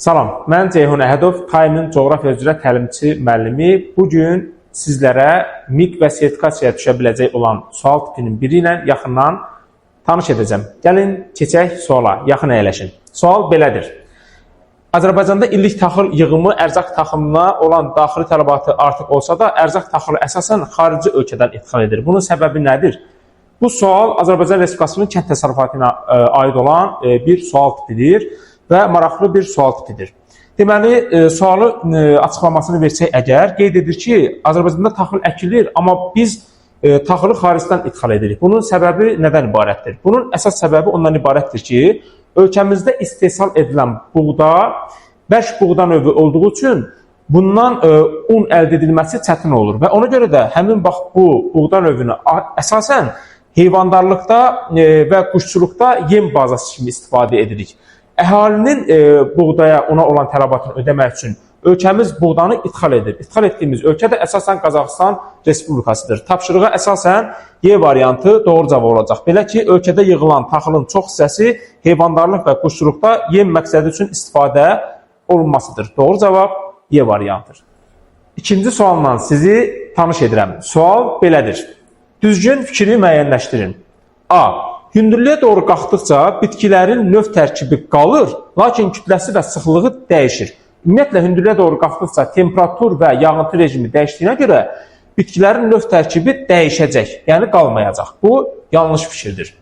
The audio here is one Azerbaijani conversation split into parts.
Salam, mən Ceyhun Əhədov, KAIM-in coğrafiya üzrə təlimçi müəllimi. Bugün sizlərə MİQ və sertifikasiyaya düşə biləcək olan sual tipinin biri ilə yaxından tanış edəcəm. Gəlin, keçək suala, yaxın əyləşin. Sual belədir. Azərbaycanda illik taxıl yığımı ərzaq taxımına olan daxili tələbatı artıq olsa da, ərzaq taxılı əsasən xarici ölkədən ixal edilir. Bunun səbəbi nədir? Bu sual Azərbaycan Respublikasının kənd təsərrüfatına aid olan bir sual tipidir və maraqlı bir sual tipidir. Deməli, sualı açıqlamasını versək əgər, qeyd edir ki, Azərbaycanda taxıl əkilir, amma biz taxılı xaricdən ixal edirik. Bunun səbəbi nədən ibarətdir? Bunun əsas səbəbi ondan ibarətdir ki, ölkəmizdə istehsal edilən buğda, bərk buğda növü olduğu üçün bundan un əldə edilməsi çətin olur və ona görə də həmin bu buğda növünü əsasən heyvandarlıqda və quşçuluqda yem bazası kimi istifadə edirik. Əhalinin buğdaya, ona olan tələbatını ödəmək üçün ölkəmiz buğdanı ixal edir. İxal etdiyimiz ölkə də əsasən Qazaxıstan Respublikasıdır. Tapşırığa əsasən Y variantı doğru cavab olacaq. Belə ki, ölkədə yığılan taxılın çox hissəsi heyvandarlıq və quşçuluqda yem məqsədi üçün istifadə olunmasıdır. Doğru cavab Y variantıdır. İkinci sualla sizi tanış edirəm. Sual belədir. Düzgün fikri müəyyənləşdirin. A. Hündürlüyə doğru qalxdıqca bitkilərin növ tərkibi qalır, lakin kütləsi və sıxlığı dəyişir. Ümumiyyətlə, hündürlüyə doğru qalxdıqca temperatur və yağıntı rejimi dəyişdiyinə görə bitkilərin növ tərkibi dəyişəcək, yəni qalmayacaq. Bu, yanlış fikirdir.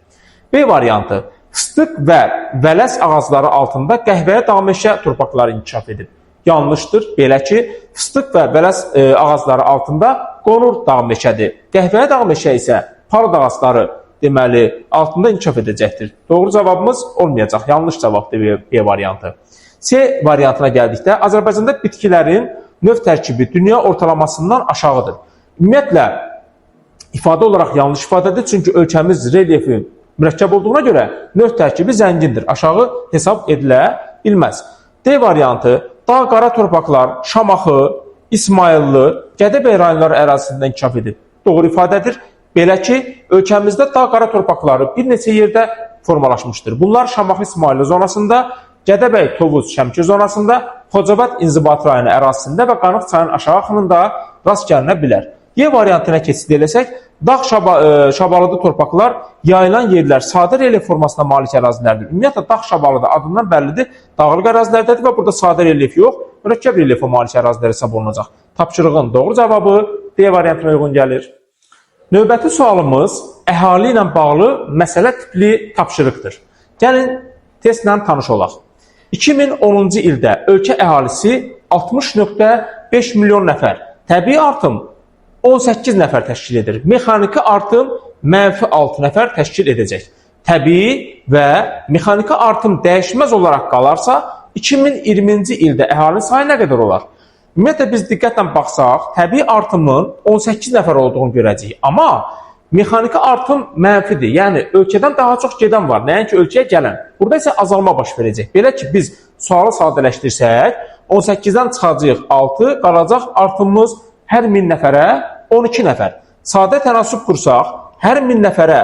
B variantı. Fıstıq və vələs ağacları altında qəhvəyə dağmeşə torpaqları inkişaf edib. Yanlışdır. Belə ki, fıstıq və vələs ağacları altında qonur dağmeşədir. Qəhvəyə dağmeşə isə palıd ağacları deməli altında inkişaf edəcəkdir. Doğru cavabımız olmayacaq. Yanlış cavabdır B variantı. C variantına gəldikdə, Azərbaycanda bitkilərin növ tərkibi dünya ortalamasından aşağıdır. Ümumiyyətlə, ifadə olaraq yanlış ifadədir, çünki ölkəmiz relyefi mürəkkəb olduğuna görə növ tərkibi zəngindir. Aşağı hesab edilə bilməz. D variantı, dağ qara torpaqlar Şamaxı, İsmayıllı, Gədəbəy rayonları ərazisində inkişaf edib. Doğru ifadədir. Belə ki, ölkəmizdə dağ qara torpaqları bir neçə yerdə formalaşmışdır. Bunlar Şamaxı İsmayıllı zonasında, Gədəbəy Tovuz Şəmkir zonasında, Xocavənd İnzibat rayonu ərazisində və Qanıq çayının aşağı axınında rast gəlinə bilər. Y variantına keçid eləsək, dağ şabalıdı torpaqlar yayılan yerlər sadə relyef formasına malik ərazilərdir. Ümumiyyətlə, dağ şabalıdı adından bəllidir, dağlıq ərazilərdədir və burada sadə relyef yox, mürəkkəb relyefə malik ərazilər hesab olunacaq. Tapşırığın doğru cavabı D variantına uyğun gəlir. Növbəti sualımız əhali ilə bağlı məsələ tipli tapşırıqdır. Gəlin, testlə tanış olaq. 2010-cu ildə ölkə əhalisi 60,5 milyon nəfər, təbii artım 18 nəfər təşkil edir. Mexaniki artım -6 nəfər təşkil edəcək. Təbii və mexaniki artım dəyişməz olaraq qalarsa, 2020-ci ildə əhalinin sayı nə qədər olar? Ümumiyyətlə, biz diqqətlə baxsaq, təbii artımın 18 nəfər olduğunu görəcəyik. Amma mexaniki artım mənfidir. Yəni, ölkədən daha çox gedən var, nəinki ölkəyə gələn. Burada isə azalma baş verəcək. Belə ki, biz sualı sadələşdirsək, 18-dən çıxacaq 6, qalacaq artımımız hər 1000 nəfərə 12 nəfər. Sadə tənasüb qursaq, hər 1000 nəfərə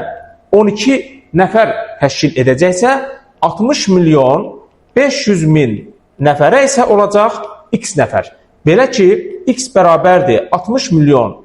12 nəfər təşkil edəcəksə, 60 milyon 500 min nəfərə isə olacaq x nəfər. Belə ki, x bərabərdir 60 milyon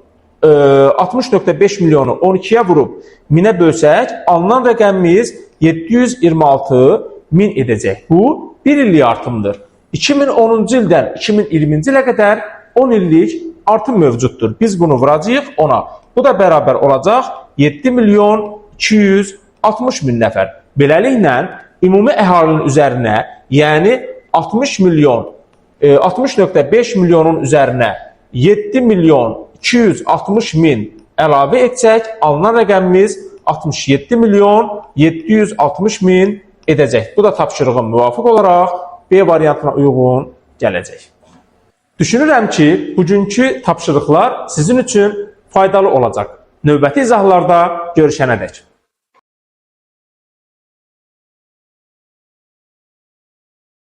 60,5 milyonu 12-yə vurub 1000-ə bölsək, alınan rəqəmimiz 726 min edəcək. Bu, 1 illik artımdır. 2010-cu ildən 2020-ci ilə qədər 10 illik artım mövcuddur. Biz bunu vuracağıq ona. Bu da bərabər olacaq 7 milyon 260 min nəfər. Beləliklə, ümumi əhalinin üzərinə, yəni 60,5 milyonun üzərinə 7 milyon 260 min əlavə etsək, alınan rəqəmimiz 67 milyon 760 min edəcək. Bu da tapşırığın müvafiq olaraq B variantına uyğun gələcək. Düşünürəm ki, bugünkü tapşırıqlar sizin üçün faydalı olacaq. Növbəti izahlarda görüşənədək.